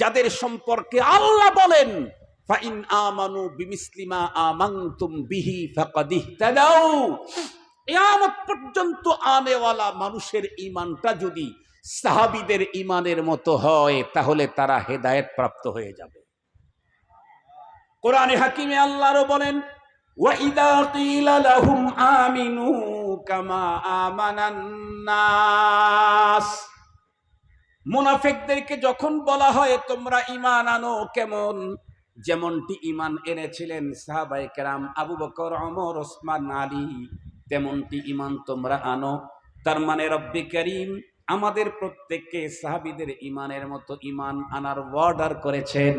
যাদের সম্পর্কে আল্লাহ বলেন ফাইন আমানু বিমিসলিমা আমানতুম বিহি ফাকাদ ইহতাদাউ, কিয়ামত পর্যন্ত আনেওয়ালা মানুষের ঈমানটা যদি সাহাবীদের ঈমানের মতো হয় তাহলে তারা হেদায়েত প্রাপ্ত হয়ে যাবে। কোরআনে হাকিমে আল্লাহও বলেন ওয়া ইযা কিলা লাহুম আমিনু কামা আমানান নাস, মুনাফিকদেরকে যখন বলা হয় তোমরা ঈমান আনো কেমন, যেমনটি ঈমান এনেছিলেন সাহাবায়ে কেরাম আবু বকর, ওমর, ওসমান, আলী, তেমনটি ঈমান তোমরা আনো। তার মানে রব্বে করিম আমাদের প্রত্যেককে সাহাবীদের ঈমানের মতো ঈমান আনার অর্ডার করেছেন।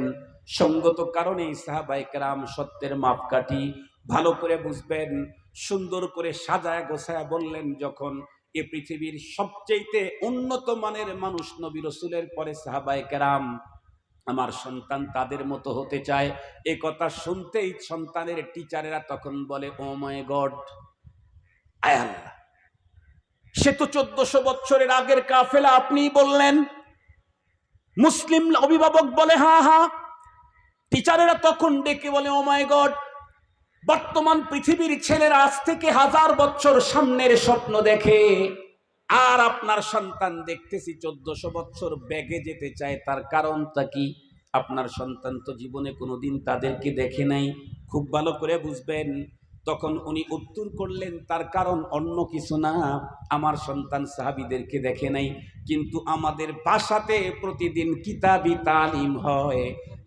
সঙ্গত কারণে সাহাবায়ে কেরাম সত্যের মাপকাঠি ভালো করে বুঝবেন, সুন্দর করে সাজায় গোছায় বললেন, যখন এ পৃথিবীর সবচেয়ে উন্নত মানের মানুষ নবী রাসূলের পরে সাহাবায়ে কেরাম, আমার সন্তান তাদের মতো হতে চায়, এ কথা শুনতেই সন্তানের টিচারেরা তখন বলে ও মাই গড, আয় আল্লাহ, সে তো 1400 বছরের আগের কাফেলা, আপনিই বললেন। মুসলিম অভিভাবক বলে হ্যাঁ হ্যাঁ, টিচারেরা তখন ডেকে বলে ও মাই গড, বর্তমান পৃথিবীর ছেলেরা আজ থেকে 1000 বছর সামনের স্বপ্ন দেখে, আর আপনার সন্তান দেখতেছি 1400 বছর ব্যাগে যেতে চায়, তার কারণটা কি? আপনার সন্তান তো জীবনে কোনোদিন তাদেরকে দেখে নাই, খুব ভালো করে বুঝবেন। তখন উনি উত্তর করলেন তার কারণ অন্য কিছু না, আমার সন্তান সাহাবীদেরকে দেখে নাই, কিন্তু আমাদের বাসাতে প্রতিদিন কিতাবি তালিম হয়।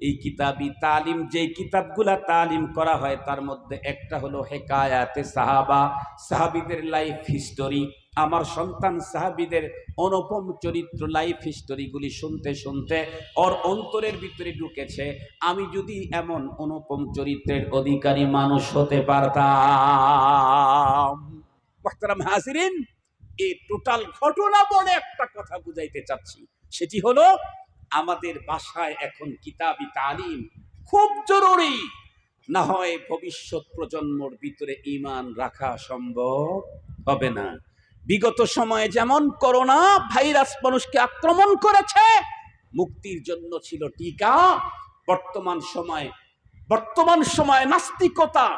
এই কিতাবি তালিম, যে কিতাবগুলা তালিম করা হয় তার মধ্যে একটা হলো হেকায়াতে সাহাবা, সাহাবীদের লাইফ হিস্টোরি। আমার সন্তান সাহাবীদের অনুপম চরিত্র, লাইফ হিস্টোরিগুলি শুনতে শুনতে ওর অন্তরের ভিতরে ঢুকেছে, আমি যদি এমন অনুপম চরিত্রের অধিকারী মানুষ হতে পারতাম। মুহতারাম হাজিরিন, এই টোটাল ঘটনা বলে একটা কথা বুঝাইতে চাচ্ছি, সেটি হলো আমাদের বাসায় এখন কিতাবি তালিম খুব জরুরি, না হয় ভবিষ্যৎ প্রজন্মর ভিতরে ঈমান রাখা সম্ভব হবে না। বিগত সময়ে যেমন করোনা ভাইরাস মানুষকে আক্রমণ করেছে, মুক্তির জন্য ছিল টিকা, বর্তমান সময় নাস্তিকতা,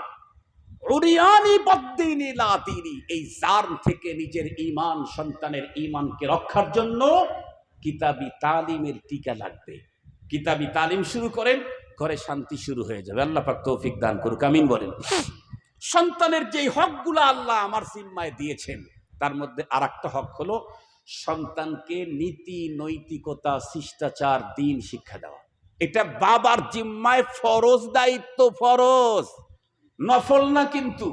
উরিয়ানি বদ্দিনী লাদিনী, এই জার্ম থেকে নিজের ঈমান, সন্তানের ঈমানকে রক্ষার জন্য কিতাবি তালিমের টিকা লাগবে। কিতাবি তালিম শুরু করেন, ঘরে শান্তি শুরু হয়ে যাবে। আল্লাহ পাক তৌফিক দান করুক, আমিন বলেন। সন্তানের যেই হকগুলো আল্লাহ আমার জিম্মায় দিয়েছেন তার মধ্যে আরেকটা হক হলো সন্তানকে নীতি, নৈতিকতা, শিষ্টাচার, দ্বীন শিক্ষা দেওয়া। এটা বাবার জিম্মায় ফরজ দায়িত্ব, ফরজ, নফল না, কিন্তু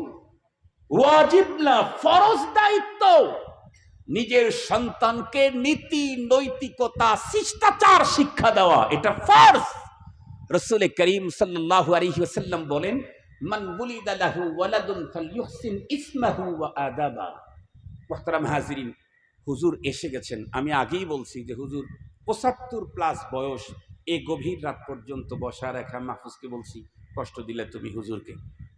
ওয়াজিব না, ফরজ দায়িত্ব। নিজের সন্তানকে নীতি, নৈতিকতা, শিষ্টাচার শিক্ষা দেওয়া, এটা ফরজ। রাসূল করিম সাল্লাল্লাহু আলাইহি ওয়াসাল্লাম বলেন মান বুলিদা লাহু ওয়ালাদুন ফালইউহসিন ইসমাহু ওয়া আদাবা। মুহতারাম হাজিরিন, হুজুর এসে গেছেন। আমি আগেই বলছি যে হুজুর 75+ বয়স, এই গভীর রাত পর্যন্ত বসা রাখা। মাহফুজকে বলছি কষ্ট দিলে তুমি হুজুরকে,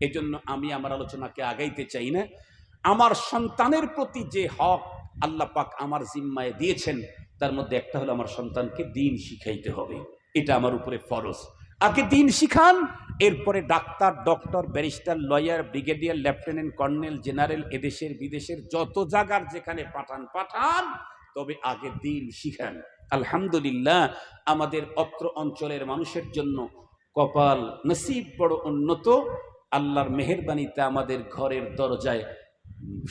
এজন্য আমি আমার আলোচনাকে আগাইতে চাই না। আমার সন্তানের প্রতি যে হক আল্লাহ পাক আমার জিম্মায় দিয়েছেন তার মধ্যে একটা হলো আমার সন্তানকে দ্বীন শিখাইতে হবে, এটা আমার উপরে ফরজ। আগে দ্বীন শিখান, এরপরে doctor, doctor, barrister, lawyer, brigadier, lieutenant, colonel, general, এদেশের বিদেশের যত জায়গার যেখানে পাঠান, তবে আগে দ্বীন শিখান। আলহামদুলিল্লাহ, আমাদের অত্র অঞ্চলের মানুষের জন্য কপাল নসিব বড় উন্নত। আল্লাহর মেহেরবানিতে আমাদের ঘরের দরজায়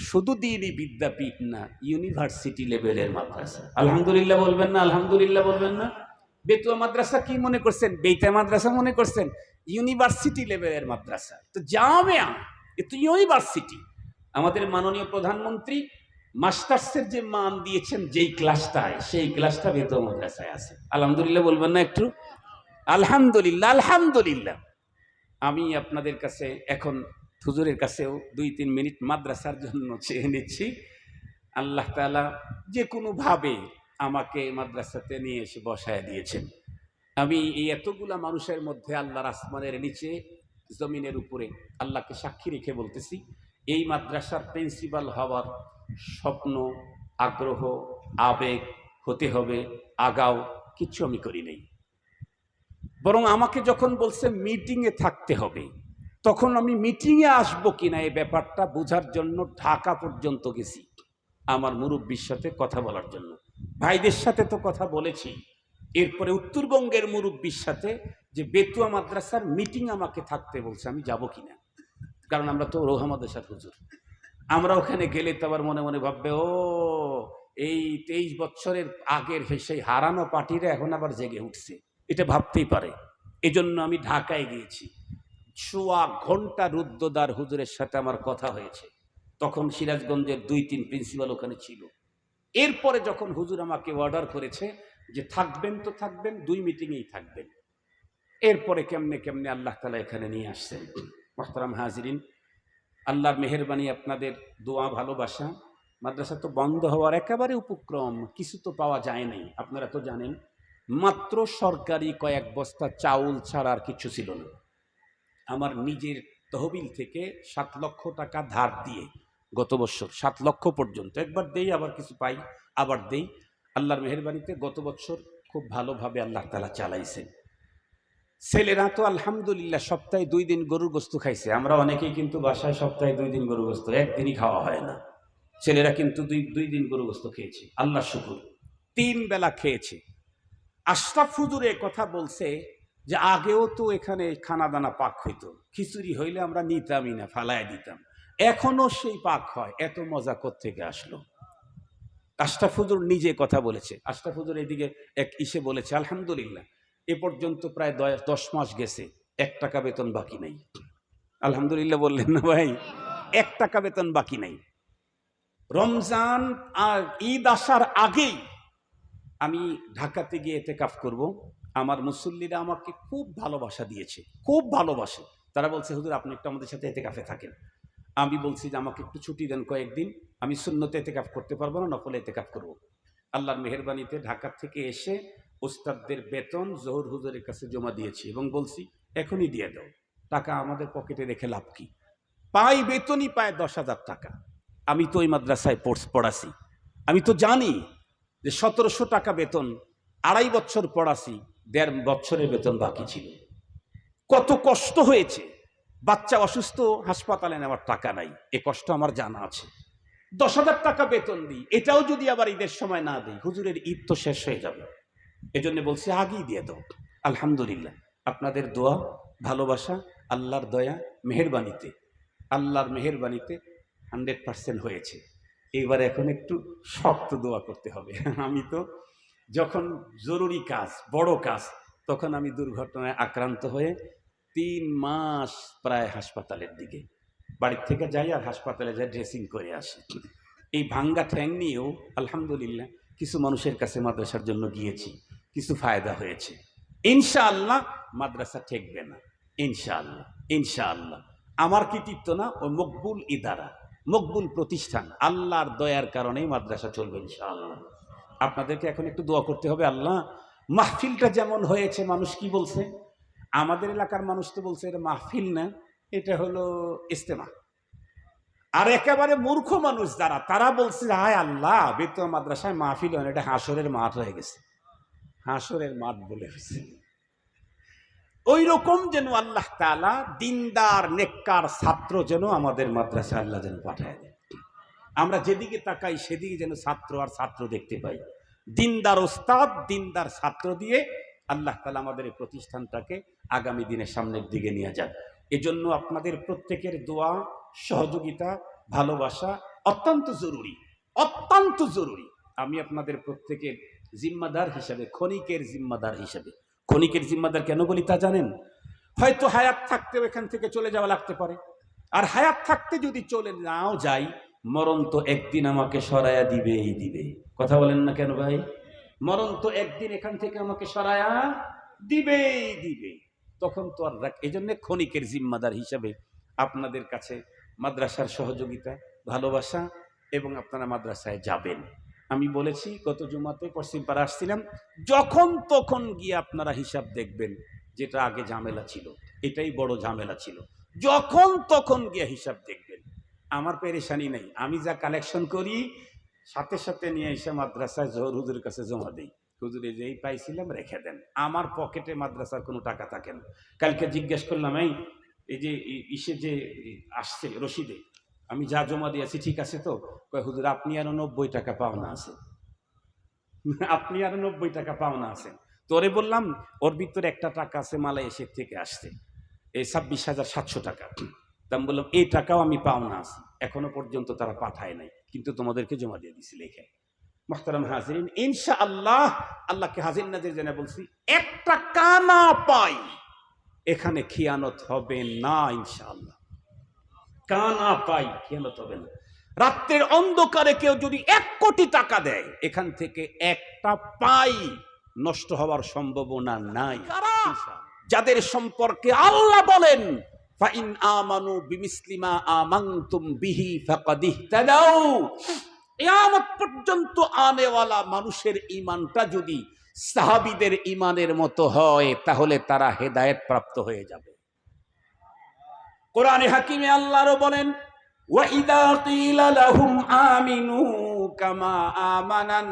শুধু দ্বীনি বিদ্যাপীঠ না, ইউনিভার্সিটি লেভেলের মাদ্রাসা। আলহামদুলিল্লাহ বলবেন না? আলহামদুলিল্লাহ বলবেন না? বেতুয়া মাদ্রাসা কি মনে করছেন? বেইতা মাদ্রাসা মনে করছেন? ইউনিভার্সিটি লেভেলের মাদ্রাসা তো জামিয়া, এ তো ইউনিভার্সিটি। আমাদের মাননীয় প্রধানমন্ত্রী মাস্টার্সের যে মান দিয়েছেন যেই ক্লাসটায়, সেই ক্লাসটা বেতুয়া মাদ্রাসায় আছে। আলহামদুলিল্লাহ বলবেন না একটু? আলহামদুলিল্লাহ, আলহামদুলিল্লাহ। আমি আপনাদের কাছে এখন হুজুরের কাছেও 2-3 মিনিট মাদ্রাসার জন্য চেয়ে নিচ্ছি। আল্লাহ তাআলা যে কোনোভাবে আমাকে মাদ্রাসাতে নিয়ে এসে বসায় দিয়েছেন। আমি এই এতগুলা মানুষের মধ্যে আল্লাহর আসমানের নিচে, জমিনের উপরে আল্লাহকে সাক্ষী রেখে বলতেছি, এই মাদ্রাসার প্রিন্সিপাল হওয়ার স্বপ্ন, আগ্রহ, আবেগ হতে হবে, আগাও, কিচ্ছু আমি করি নাই। বরং আমাকে যখন বলছে মিটিংয়ে থাকতে হবে, তখন আমি মিটিংয়ে আসবো কিনা এই ব্যাপারটা বোঝার জন্য ঢাকা পর্যন্ত গেছি আমার মুরব্বির সাথে কথা বলার জন্য। ভাইদের সাথে তো কথা বলেছি, এরপরে উত্তরবঙ্গের মুরব্বির সাথে যে বেতুয়া মাদ্রাসার মিটিং আমাকে থাকতে বলছে, আমি যাব কিনা। কারণ আমরা তো রোহা মাদ্রাসার হুজুর, আমরা ওখানে গেলে তো আবার মনে মনে ভাববে, ও এই 23 বছরের আগের সেই হারানো পার্টিরা এখন আবার জেগে উঠছে, এটা ভাবতেই পারে। এজন্য আমি ঢাকায় গিয়েছি। সোয়া ঘন্টা রুদ্রদ্বার হুজুরের সাথে আমার কথা হয়েছে। তখন সিরাজগঞ্জের 2-3 প্রিন্সিপাল ওখানে ছিল। এরপরে যখন হুজুর আমাকে অর্ডার করেছে যে থাকবেন তো থাকবেন, 2 মিটিংয়েই থাকবেন, এরপরে কেমনে কেমনে আল্লাহ তাআলা এখানে নিয়ে আসছেন। মুহতারাম হাজিরিন, আল্লাহর মেহেরবানি, আপনাদের দোয়া ভালোবাসা। মাদ্রাসা তো বন্ধ হওয়ার একেবারে উপক্রম, কিছু তো পাওয়া যায় নাই, আপনারা তো জানেন। মাত্র সরকারি কয়েক বস্তা চাউল ছাড়া আর কিছু ছিল না। আমার নিজের তহবিল থেকে 7 লক্ষ টাকা ধার দিয়ে গত বছর 7 লক্ষ পর্যন্ত, একবার দেই আবার কিছু পাই, আবার দেই। আল্লাহর মেহেরবানিতে গত বছর খুব ভালোভাবে আল্লাহ তাআলা চালাইছেন। ছেলেরা তো আলহামদুলিল্লাহ সপ্তাহে 2 দিন গরুর গোস্ত খাইছে। আমরা অনেকেই কিন্তু বাসায় সপ্তাহে 2 দিন গরুর গোস্ত, একদিনই খাওয়া হয় না। ছেলেরা কিন্তু দুই দিন গরুর গোস্ত খেয়েছে, আল্লাহ শুকুর। 3 বেলা খেয়েছে। আশরাফ হুজুর কথা বলছে যে আগেও তো এখানে খানা দানা পাক হইতো, খিচুড়ি হইলে আমরা নিতামই না, ফালায় দিতাম, এখনো সেই পাক হয়। এত মজা কোত্থেকে আসলো? আশরাফ হুজুর নিজে কথা বলেছে। আশরাফ হুজুর এদিকে এক ইসে বলেছে, আলহামদুলিল্লাহ এ পর্যন্ত প্রায় 10 মাস গেছে, 1 টাকা বেতন বাকি নাই। আলহামদুলিল্লাহ বললেন না ভাই? 1 টাকা বেতন বাকি নাই। রমজান আর ঈদ আসার আগেই আমি ঢাকাতে গিয়ে এতেকাফ করব। আমার মুসল্লিরা আমাকে খুব ভালোবাসা দিয়েছে, খুব ভালোবাসে। তারা বলছে, হুজুর আপনি একটু আমাদের সাথে এতেকাফে থাকেন। আমি বলছি যে আমাকে একটু ছুটি দেন কয়েকদিন, আমি সুন্নতে এতেকাফ করতে পারবো না, নফলে এতেকাফ করব। আল্লাহর মেহেরবানিতে ঢাকা থেকে এসে ওস্তাদদের বেতন জহুর হুজুরের কাছে জমা দিয়েছি এবং বলছি এখনই দিয়ে দাও, টাকা আমাদের পকেটে রেখে লাভ কি। পাই বেতনই পায় 10,000 টাকা। আমি তো ওই মাদ্রাসায় পড়াছি, আমি তো জানি যে 1700 টাকা বেতন, 2.5 বছর পড়াছি, 1.5 বছরের বেতন বাকি ছিল। কত কষ্ট হয়েছে। বাচ্চা অসুস্থ, হাসপাতালে নেওয়ার টাকা নাই, এ কষ্ট আমার জানা আছে। 10,000 টাকা বেতন দিই, এটাও যদি আবার ঈদের সময় না দিই, হুজুরের ঈদ তো শেষ হয়ে যাবে। এজন্য বলছি আগেই দিয়ে দাও। আলহামদুলিল্লাহ আপনাদের দোয়া ভালোবাসা, আল্লাহর দয়া মেহেরবানিতে, আল্লাহর মেহেরবানিতে 100% হয়েছে। এইবার এখন একটু শক্ত দোয়া করতে হবে। আমি তো যখন জরুরি কাজ, বড় কাজ, তখন আমি দুর্ঘটনায় আক্রান্ত হয়ে 3 মাস প্রায় হাসপাতালের দিকে, বাড়ির থেকে যাই আর হাসপাতালে যাই, ড্রেসিং করে আসি। এই ভাঙ্গা ঠ্যাং নিয়েও আলহামদুলিল্লাহ কিছু মানুষের কাছে মাদ্রাসার জন্য গিয়েছি, কিছু ফায়দা হয়েছে। ইনশাআল্লাহ মাদ্রাসা ঠেকবে না, ইনশাআল্লাহ, ইনশাআল্লাহ। আমার কৃতিত্ব না, ও মকবুল ইদারা, মকবুল প্রতিষ্ঠান, আল্লাহর দয়ার কারণেই মাদ্রাসা চলবে ইনশাআল্লাহ। আপনাদেরকে এখন একটু দোয়া করতে হবে। আল্লাহ, মাহফিলটা যেমন হয়েছে, মানুষ কি বলছে? আমাদের এলাকার মানুষ তো বলছে এটা মাহফিল না, এটা হলো ইস্তেমা। আর একেবারে মূর্খ মানুষ যারা, তারা বলছে হায় আল্লাহ, বেতুয়া মাদ্রাসায় মাহফিল হয় না, এটা হাসরের মাঠ হয়ে গেছে। হাসরের মাঠ বলে হয়েছে। ওই রকম যেন আল্লাহ তাআলা দিনদার নেককার ছাত্র যেন আমাদের মাদ্রাসা আল্লাহ যেন পাঠায় দেয়। আমরা যেদিকে তাকাই সেদিকে যেন ছাত্র আর ছাত্র দেখতে পাই। দিনদার ওস্তাদ, দিনদার ছাত্র দিয়ে আল্লাহ তাআলা আমাদের এই প্রতিষ্ঠানটাকে আগামী দিনের সামনের দিকে নিয়ে যান। এজন্য আপনাদের প্রত্যেকের দোয়া, সহযোগিতা, ভালোবাসা অত্যন্ত জরুরি, অত্যন্ত জরুরি। আমি আপনাদের প্রত্যেকের জিম্মাদার হিসাবে, ক্ষণিকের জিম্মাদার হিসাবে। ক্ষণিকের জিম্মাদার কেন বলি তা জানেন? হয়তো হায়াত থাকতেও এখান থেকে চলে যাওয়া লাগতে পারে, আর হায়াত থাকতে যদি চলে নাও যাই, মরণ তো একদিন আমাকে সরায়া দিবেই দিবে। কথা বলেন না কেন ভাই? মরণ তো একদিন এখান থেকে আমাকে সরায়া দিবেই দিবে। তখন তো আর এই জন্য ক্ষণিকের জিম্মাদার হিসাবে আপনাদের কাছে মাদ্রাসার সহযোগিতা, ভালোবাসা, এবং আপনারা মাদ্রাসায় যাবেন। আমি বলেছি গত জুমাতে পশ্চিমপাড়া আসছিলাম, যখন তখন গিয়ে আপনারা হিসাব দেখবেন, যেটা আগে ঝামেলা ছিল এটাই বড় ঝামেলা ছিল। যখন তখন গিয়ে হিসাব দেখবেন, আমার পেরেশানি নেই। আমি যা কালেকশন করি সাথে সাথে নিয়ে এসে মাদ্রাসায় জহুর হুজুরের কাছে জমা দিই। হুজুরে যেই পাইছিলাম রেখে দেন, আমার পকেটে মাদ্রাসার কোনো টাকা থাকে না। কালকে জিজ্ঞেস করলাম, এই যে ইসে যে আসছে রশিদে আমি যা জমা দিয়েছি ঠিক আছে তো? কয় হুজুর আপনি আরো 90 টাকা পাওনা আছে, আপনি আরো 90 টাকা পাওনা আছেন। তোরে বললাম ওর ভিতরে একটা টাকা আছে মালয়েশিয়া থেকে আসছে, এই 26,700 টাকা। তা আমি বললাম এই টাকাও আমি পাওনা আছি, এখনো পর্যন্ত তারা পাঠায় নাই, কিন্তু তোমাদেরকে জমা দিয়ে দিছি লেখে। মুহতারাম হাজিরিন, ইনশাআল্লাহ আল্লাহকে হাজির নাজির জেনে বলছি, একটা কানা পাই এখানে খিয়ানত হবে না ইনশাআল্লাহ। কানা পাই খিয়ানত হবে না। রাত্রের অন্ধকারে কেউ যদি 1 কোটি টাকা দেয়, এখান থেকে একটা পাই নষ্ট হওয়ার সম্ভাবনা নাই। যাদের সম্পর্কে আল্লাহ বলেন ফাইন আমানু বিমিসলিমা আমানতুম বিহি ফাকাদ ইহতাদাউ, কিয়ামত পর্যন্ত আনেওয়ালা মানুষের ঈমানটা যদি সাহাবীদের ঈমানের মতো হয়, তাহলে তারা হেদায়েত প্রাপ্ত হয়ে যাবে। কোরআনে হাকিমে আল্লাহও বলেন ওয়াইদা কিলা লাহুম আমিনু কামা আমানান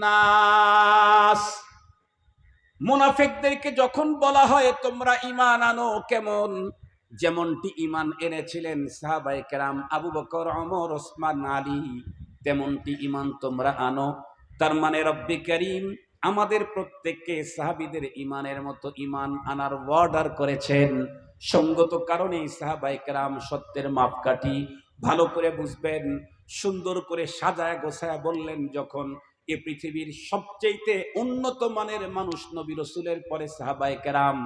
নাস, মুনাফিকদেরকে যখন বলা হয় তোমরা ঈমান আনো কেমন, যেমনটি ঈমান এনেছিলেন সাহাবায়ে কেরাম আবু বকর, ওমর, ওসমান, আলী, তেমনটি ঈমান তোমরা আনো। তার মানে রব্বে করিম আমাদের প্রত্যেককে সাহাবীদের ঈমানের মতো ঈমান আনার অর্ডার করেছেন। সঙ্গত কারণে সাহাবায়ে কেরাম সত্যের মাপকাঠি ভালো করে বুঝবেন, সুন্দর করে সাজায় গোছায় বললেন, যখন এ পৃথিবীর সবচেয়ে উন্নত মানের মানুষ নবী রাসূলের পরে সাহাবায়ে কেরাম,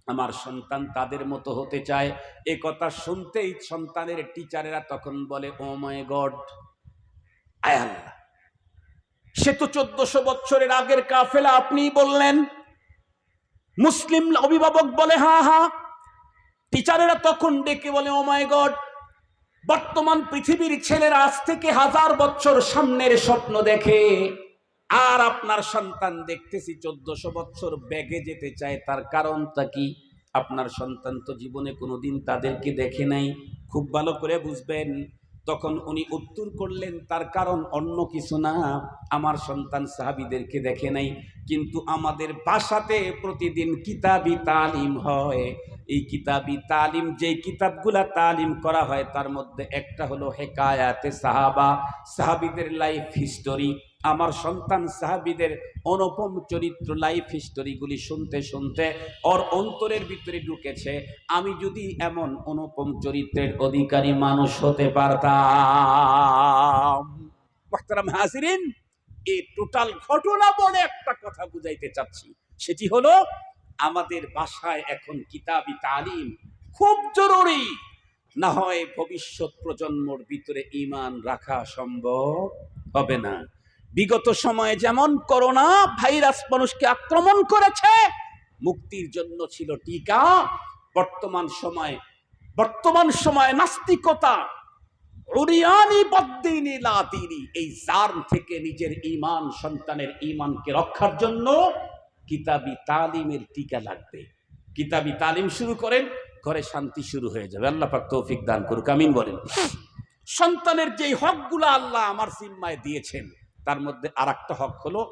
আমার সন্তান তাদের মতো হতে চায়, এ কথা শুনতেই সন্তানের টিচারেরা তখন বলে ও মাই গড, আয় আল্লাহ, সে তো 1400 বছরের আগের কাফেলা, আপনিই বললেন। মুসলিম অভিভাবক বলে হ্যাঁ হ্যাঁ, টিচারেরা তখন ডেকে বলে ও মাই গড, বর্তমান পৃথিবীর ছেলেরা আজ থেকে 1000 বছর সামনের স্বপ্ন দেখে, আর আপনার সন্তান দেখতেছি 1400 বছর ব্যাগে যেতে চায়, তার কারণটা কি? আপনার সন্তান তো জীবনে কোনোদিন তাদেরকে দেখে নাই, খুব ভালো করে বুঝবেন। তখন উনি উত্তর করলেন, তার কারণ অন্য কিছু না, আমার সন্তান সাহাবীদেরকে দেখে নাই, কিন্তু আমাদের বাসাতে প্রতিদিন কিতাবি তালিম হয়। এই কিতাবি তালিম, যে কিতাবগুলা তালিম করা হয় তার মধ্যে একটা হলো হেকায়াতে সাহাবা, সাহাবীদের লাইফ হিস্টোরি। আমার সন্তান সাহাবীদের অনুপম চরিত্র, লাইফ হিস্টোরিগুলি শুনতে শুনতে ওর অন্তরের ভিতরে ঢুকেছে, আমি যদি এমন অনুপম চরিত্রের অধিকারী মানুষ হতে পারতাম। মুহতারাম হাজিরিন, এই টোটাল ঘটনা বলে একটা কথা বুঝাইতে চাচ্ছি, সেটি হলো আমাদের বাসায় এখন কিতাবি তালিম খুব জরুরি, না হয় ভবিষ্যৎ প্রজন্মর ভিতরে ঈমান রাখা সম্ভব হবে না। বিগত সময়ে যেমন করোনা ভাইরাস মানুষকে আক্রমণ করেছে, মুক্তির জন্য ছিল টিকা, বর্তমান সময়ে নাস্তিকতা, উরিয়ানি বদ্দিনি লাতিনি, এই জার্ম থেকে নিজের ঈমান, সন্তানের ঈমানকে রক্ষার জন্য কিতাবি তালিমের টিকা লাগবে। কিতাবি তালিম শুরু করেন, ঘরে শান্তি শুরু হয়ে যাবে। আল্লাহ পাক তৌফিক দান করুক, আমিন বলেন। সন্তানের যেই হকগুলো আল্লাহ আমার জিম্মায় দিয়েছেন, তার মধ্যে আরেকটা হক হলো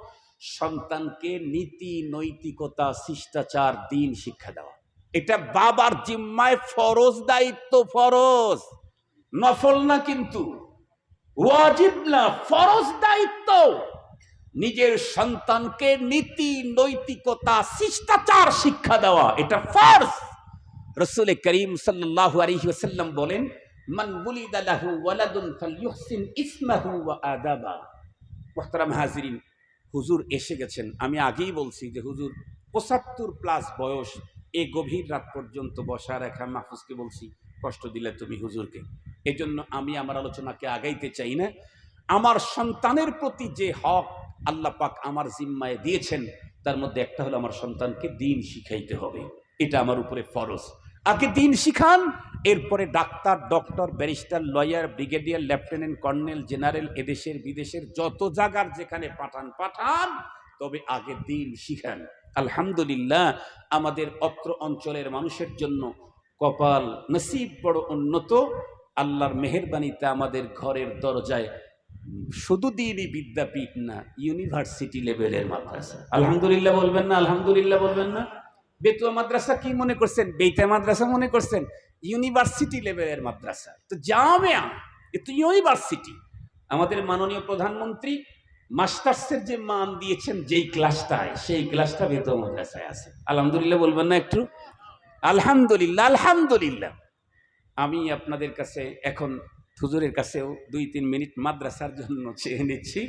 সন্তানকে নীতি, নৈতিকতা, শিষ্টাচার, দ্বীন শিক্ষা দেওয়া। এটা বাবার জিম্মায় ফরজ দায়িত্ব, ফরজ, নফল না, কিন্তু ওয়াজিব না, ফরজ দায়িত্ব। নিজের সন্তানকে নীতি, নৈতিকতা, শিষ্টাচার শিক্ষা দেওয়া, এটা ফরজ। রাসূল করিম সাল্লাল্লাহু আলাইহি ওয়াসাল্লাম বলেন, মান বুলিদা লাহু ওয়ালাদুন ফালইউহসিন ইসমাহু ওয়া আদাবা। মুহতারাম হাজিরিন, হুজুর এসে গেছেন। আমি আগেই বলছি যে হুজুর 75+ বয়স, এই গভীর রাত পর্যন্ত বসা রাখা। মাহফুজকে বলছি কষ্ট দিলে তুমি হুজুরকে, এজন্য আমি আমার আলোচনাকে আগাইতে চাই না। আমার সন্তানের প্রতি যে হক আল্লাহ পাক আমার জিম্মায় দিয়েছেন, তার মধ্যে একটা হলো আমার সন্তানকে দ্বীন শিখাইতে হবে, এটা আমার উপরে ফরজ। আগে দ্বীন শিখান, এরপরে doctor, doctor, barrister, lawyer, brigadier, lieutenant, colonel, general, এদেশের বিদেশের যত জায়গার যেখানে পাঠান, তবে আগে দ্বীন শিখান। আলহামদুলিল্লাহ, আমাদের অত্র অঞ্চলের মানুষের জন্য কপাল নসিব বড় উন্নত। আল্লাহর মেহেরবানিতে আমাদের ঘরের দরজায় শুধু দিনই বিদ্যাপীঠ না, ইউনিভার্সিটি লেভেলের মাদ্রাসা। আলহামদুলিল্লাহ বলবেন না? আলহামদুলিল্লাহ বলবেন না? বেতুয়া মাদ্রাসা কি মনে করছেন? বেইতা মাদ্রাসা মনে করছেন? ইউনিভার্সিটি লেভেলের মাদ্রাসা তো জামিয়া, এ তো ইউনিভার্সিটি। আমাদের মাননীয় প্রধানমন্ত্রী মাস্টার্সের যে মান দিয়েছেন যেই ক্লাসটায়, সেই ক্লাসটা বেতুয়া মাদ্রাসায় আছে। আলহামদুলিল্লাহ বলবেন না একটু? আলহামদুলিল্লাহ, আলহামদুলিল্লাহ। আমি আপনাদের কাছে এখন হুজুরের কাছেও 2-3 মিনিট মাদ্রাসার জন্য চেয়ে নিচ্ছি।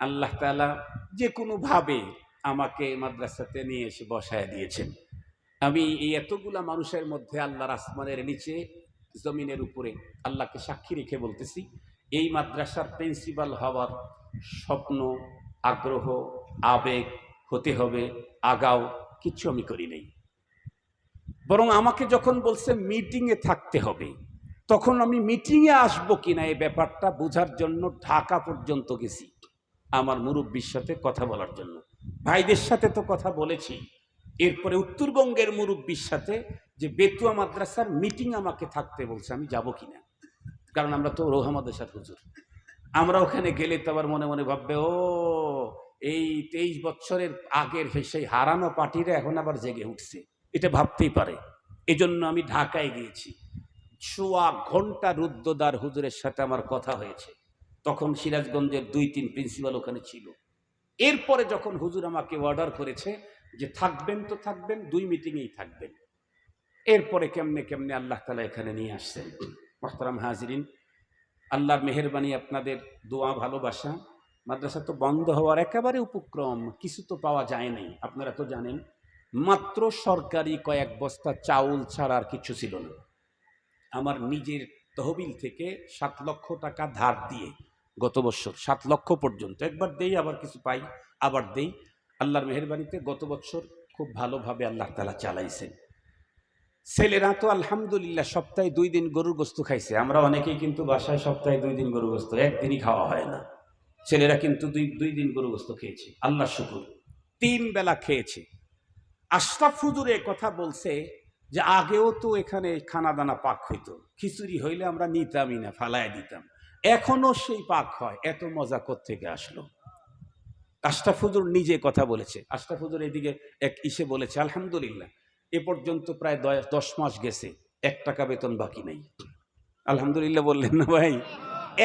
আল্লাহ তাআলা যে কোনোভাবে আমাকে মাদ্রাসাতে নিয়ে এসে বসায় দিয়েছেন। আমি এই এতগুলা মানুষের মধ্যে আল্লাহর আসমানের নিচে জমিনের উপরে আল্লাহকে সাক্ষী রেখে বলতেছি, এই মাদ্রাসার প্রিন্সিপাল হওয়ার স্বপ্ন, আগ্রহ, আবেগ হতে হবে, আগাও, কিচ্ছু আমি করি নাই। বরং আমাকে যখন বলছে মিটিংয়ে থাকতে হবে, তখন আমি মিটিংয়ে আসবো কিনা এই ব্যাপারটা বোঝার জন্য ঢাকা পর্যন্ত গেছি আমার মুরব্বির সাথে কথা বলার জন্য। ভাইদের সাথে তো কথা বলেছি, এরপরে উত্তরবঙ্গের মুরব্বির সাথে যে বেতুয়া মাদ্রাসার মিটিং আমাকে থাকতে বলছে, আমি যাব কিনা। কারণ আমরা তো রোহামাদের সাথে হুজুর, আমরা ওখানে গেলে তো আবার মনে মনে ভাববে, ও এই 23 বছরের আগের সেই হারানো পার্টিরা এখন আবার জেগে উঠছে, এটা ভাবতেই পারে। এজন্য আমি ঢাকায় গিয়েছি। 1 ঘন্টা রুদ্রদ্বার হুজুরের সাথে আমার কথা হয়েছে। তখন সিরাজগঞ্জের 2-3 প্রিন্সিপাল ওখানে ছিল। এরপরে যখন হুজুর আমাকে অর্ডার করেছে যে থাকবেন তো থাকবেন, 2 মিটিংয়েই থাকবেন, এরপরে কেমনে কেমনে আল্লাহ তাআলা এখানে নিয়ে আসছেন। মুহতারাম হাজিরিন, আল্লাহর মেহেরবানি, আপনাদের দোয়া, ভালোবাসা। মাদ্রাসা তো বন্ধ হওয়ার একেবারে উপক্রম, কিছু তো পাওয়া যায় নাই, আপনারা তো জানেন। মাত্র সরকারি কয়েক বস্তা চাউল ছাড়া আর কিছু ছিল না। আমার নিজের তহবিল থেকে 7 লক্ষ টাকা ধার দিয়ে গত বছর 7 লক্ষ পর্যন্ত, একবার দেই আবার কিছু পাই, আবার দেই। আল্লাহর মেহেরবানিতে গত বছর খুব ভালোভাবে আল্লাহ তাআলা চালাইছেন। ছেলেরা তো আলহামদুলিল্লাহ সপ্তাহে 2 দিন গরুর গোস্ত খাইছে। আমরা অনেকেই কিন্তু বাসায় সপ্তাহে 2 দিন গরুর গোস্ত, একদিনই খাওয়া হয় না। ছেলেরা কিন্তু দুই দিন গরুর গোস্ত খেয়েছে, আল্লাহ শুকুর। 3 বেলা খেয়েছে। আশরাফ হুজুর কথা বলছে যে আগেও তো এখানে খানা দানা পাক হইতো, খিচুড়ি হইলে আমরা নিতামই না, ফালায় দিতাম, এখনো সেই পাক হয়। এত মজা কোত্থেকে আসলো? আশরাফ হুজুর নিজে কথা বলেছে। আশরাফ হুজুর এদিকে এক ইসে বলেছে, আলহামদুলিল্লাহ এ পর্যন্ত প্রায় 10 মাস গেছে, 1 টাকা বেতন বাকি নাই। আলহামদুলিল্লাহ বললেন না ভাই?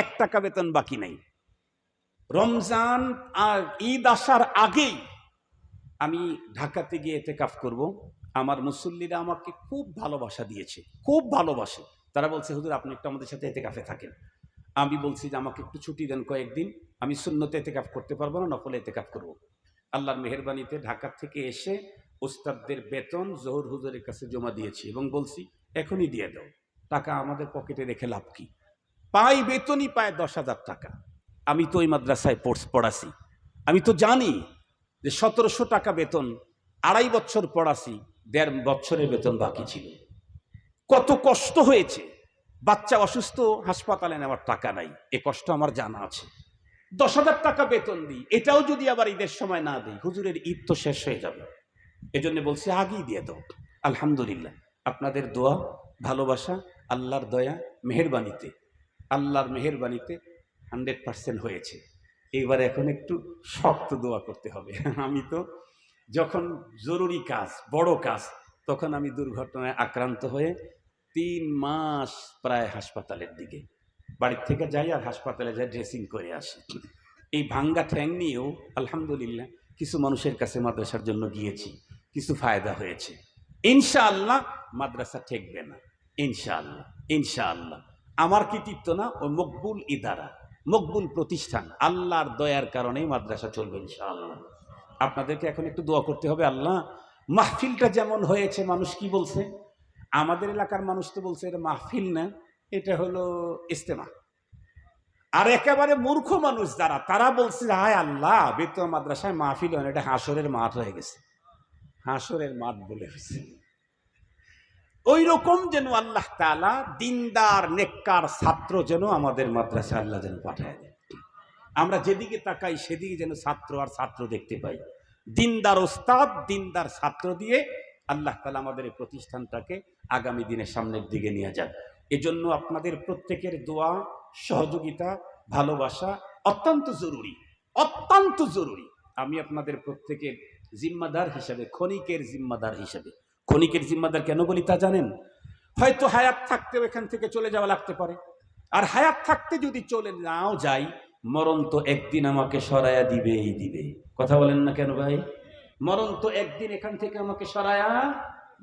1 টাকা বেতন বাকি নাই। রমজান আর ঈদ আসার আগেই আমি ঢাকাতে গিয়ে এতেকাফ করব। আমার মুসল্লিরা আমাকে খুব ভালোবাসা দিয়েছে, খুব ভালোবাসে। তারা বলছে, হুজুর আপনি একটু আমাদের সাথে এতেকাফে থাকেন। আমি বলছি যে আমাকে একটু ছুটি দেন কয়েকদিন, আমি সুন্নতে এতেকাফ করতে পারবো না, নফলে এতেকাফ করব। আল্লাহর মেহেরবানিতে ঢাকা থেকে এসে ওস্তাদদের বেতন জহুর হুজুরের কাছে জমা দিয়েছি এবং বলছি এখনই দিয়ে দাও, টাকা আমাদের পকেটে রেখে লাভ কি। পাই বেতনই পায় 10,000 টাকা। আমি তো ওই মাদ্রাসায় পড়াছি, আমি তো জানি যে 1700 টাকা বেতন, 2.5 বছর পড়াছি, 1.5 বছরের বেতন বাকি ছিল। কত কষ্ট হয়েছে। বাচ্চা অসুস্থ, হাসপাতালে নেওয়ার টাকা নাই, এ কষ্ট আমার জানা আছে। 10,000 টাকা বেতন দিই, এটাও যদি আবার ঈদের সময় না দিই, হুজুরের ঈদ তো শেষ হয়ে যাবে। এজন্য বলছি আগেই দিয়ে দাও। আলহামদুলিল্লাহ আপনাদের দোয়া, ভালোবাসা, আল্লাহর দয়া, মেহেরবানিতে, আল্লাহর মেহেরবানিতে 100% হয়েছে। এইবার এখন একটু শক্ত দোয়া করতে হবে। আমি তো যখন জরুরি কাজ, বড় কাজ, তখন আমি দুর্ঘটনায় আক্রান্ত হয়ে 3 মাস প্রায় হাসপাতালের দিকে, বাড়ির থেকে যাই আর হাসপাতালে যাই, ড্রেসিং করে আসি। এই ভাঙ্গা ঠ্যাং নিয়েও আলহামদুলিল্লাহ কিছু মানুষের কাছে মাদ্রাসার জন্য গিয়েছি, কিছু ফায়দা হয়েছে। ইনশাআল্লাহ মাদ্রাসা ঠেকবে না, ইনশাআল্লাহ, ইনশাআল্লাহ। আমার কৃতিত্ব না, ও মকবুল ইদারা, মকবুল প্রতিষ্ঠান, আল্লাহর দয়ার কারণেই মাদ্রাসা চলবে ইনশাআল্লাহ। আপনাদেরকে এখন একটু দোয়া করতে হবে। আল্লাহ, মাহফিলটা যেমন হয়েছে, মানুষ কি বলছে? আমাদের এলাকার মানুষ তো বলছে এটা মাহফিল না, এটা হলো ইস্তেমা। আর একেবারে মূর্খ মানুষ যারা, তারা বলছে হায় আল্লাহ, বেতুয়া মাদ্রাসায় মাহফিল হয় না, এটা হাসরের মাঠ হয়ে গেছে। হাসরের মাঠ বলে গেছে। ওই রকম যেন আল্লাহ তাআলা দিনদার নেককার ছাত্র যেন আমাদের মাদ্রাসায় আল্লাহ যেন পাঠায় দেয়। আমরা যেদিকে তাকাই সেদিকে যেন ছাত্র আর ছাত্র দেখতে পাই। দিনদার ওস্তাদ, দিনদার ছাত্র দিয়ে আল্লাহ তাআলা আমাদের এই প্রতিষ্ঠানটাকে আগামী দিনের সামনের দিকে নিয়ে যান। এজন্য আপনাদের প্রত্যেকের দোয়া, সহযোগিতা, ভালোবাসা অত্যন্ত জরুরি, অত্যন্ত জরুরি। আমি আপনাদের প্রত্যেকের জিম্মাদার হিসাবে, ক্ষণিকের জিম্মাদার হিসাবে, ক্ষণিকের জিম্মাদার কেন বলি তা জানেন? হয়তো হায়াত থাকতেও এখান থেকে চলে যাওয়া লাগতে পারে, আর হায়াত থাকতে যদি চলে নাও যাই, মরণ তো একদিন আমাকে সরায়া দিবেই দিবে। কথা বলেন না কেন ভাই? মরণ তো একদিন এখান থেকে আমাকে সরায়া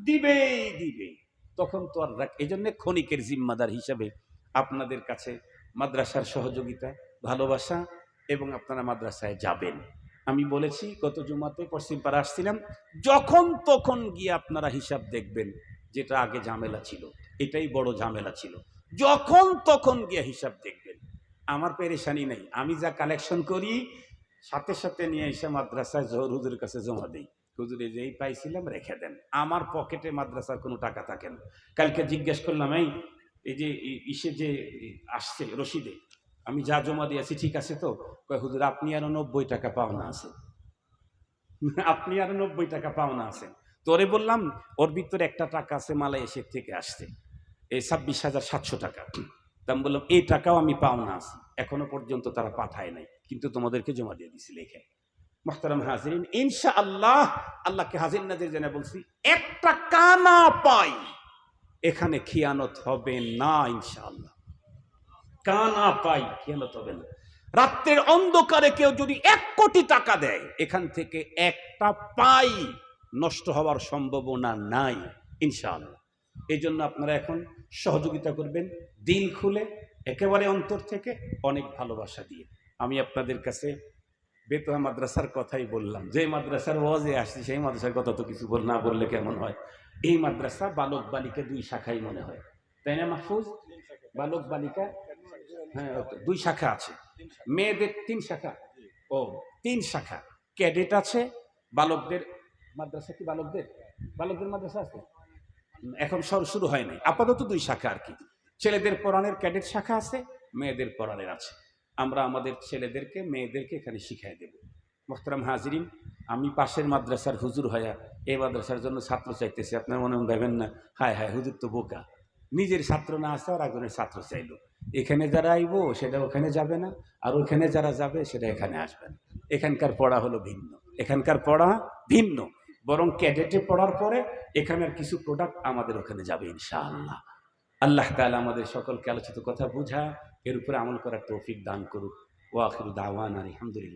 দিবেই দিবে। তখন তো আর এই জন্য ক্ষণিকের জিম্মাদার হিসাবে আপনাদের কাছে মাদ্রাসার সহযোগিতা, ভালোবাসা, এবং আপনারা মাদ্রাসায় যাবেন। আমি বলেছি গত জুমাতে পশ্চিমপাড়া আসছিলাম, যখন তখন গিয়ে আপনারা হিসাব দেখবেন, যেটা আগে ঝামেলা ছিল এটাই বড় ঝামেলা ছিল, যখন তখন গিয়ে হিসাব দেখবেন। আমার পেরেশানি নেই, আমি যা কালেকশন করি সাথে সাথে নিয়ে এসে মাদ্রাসায় জহর হুজুরের কাছে জমা দিই। হুজুরে যেই পাইছিলাম রেখে দেন, আমার পকেটে মাদ্রাসার কোনো টাকা থাকে না। কালকে জিজ্ঞেস করলাম, এই যে ইসে যে আসছে রশিদে আমি যা জমা দিয়েছি ঠিক আছে তো? কয় হুজুর আপনি আরো 90 টাকা পাওনা আছে, আপনি আরো 90 টাকা পাওনা আছে। তোরে বললাম ওর ভিতরে একটা টাকা আছে মালয়েশিয়া থেকে আসছে, এই 26,700 টাকা। তা আমি বললাম এই টাকাও আমি পাওনা আছি, এখনো পর্যন্ত তারা পাঠায় নাই, কিন্তু তোমাদেরকে জমা দিয়ে দিছি লেখে। মুহতারাম হাজিরিন, ইনশাআল্লাহ আল্লাহকে হাজির নাজির জানা বলছি, একটা কানা পাই এখানে খিয়ানত হবে না ইনশাআল্লাহ। কানা পাই খিয়ানত হবে না। রাত্রের অন্ধকারে কেউ যদি 1 কোটি টাকা দেয়, এখান থেকে একটা পাই নষ্ট হওয়ার সম্ভাবনা নাই ইনশাআল্লাহ। এই জন্য আপনারা এখন সহযোগিতা করবেন দিল খুলে, একেবারে অন্তর থেকে, অনেক ভালোবাসা দিয়ে। আমি আপনাদের কাছে বেতোয়া মাদ্রাসার কথাই বললাম, যে মাদ্রাসার ওয়াজে আসছি সেই মাদ্রাসার কথা তো কিছু না বললে কেমন হয়। এই মাদ্রাসা বালক বালিকা 2 শাখাই মনে হয়, তাই না মাহফুজ? বালক বালিকা, হ্যাঁ 2 শাখা আছে, মেয়েদের 3 শাখা। ও 3 শাখা, ক্যাডেট আছে, বালকদের মাদ্রাসা, কি বালকদের মাদ্রাসা আছে এখন শুরু হয় নাই, আপাতত 2 শাখা আর কি। ছেলেদের পড়ানোর ক্যাডেট শাখা আছে, মেয়েদের পড়ানোর আছে। আমরা আমাদের ছেলেদেরকে মেয়েদেরকে এখানে শিখাই দেব। মোহতারাম হাজিরিন, আমি পাশের মাদ্রাসার হুজুর হইয়া এই মাদ্রাসার জন্য ছাত্র চাইতেছি, আপনার মনে ভাবেন না হায় হায় হুজুর তো বোকা, নিজের ছাত্র না আসে আর একজনের ছাত্র চাইলো। এখানে যারা আইবো সেটা ওখানে যাবে না, আর ওখানে যারা যাবে সেটা এখানে আসবে না। এখানকার পড়া হলো ভিন্ন, এখানকার পড়া ভিন্ন, বরং ক্যাডেটে পড়ার পরে এখানের কিছু প্রোডাক্ট আমাদের ওখানে যাবে ইনশাআল্লাহ। আল্লাহ তাআলা আমাদের সকলকে আলোচিত কথা বুঝা, এর উপরে আমল করার তৌফিক দান করুক। ওয়া আখিরু দাওয়ানা আলহামদুলিল্লাহ।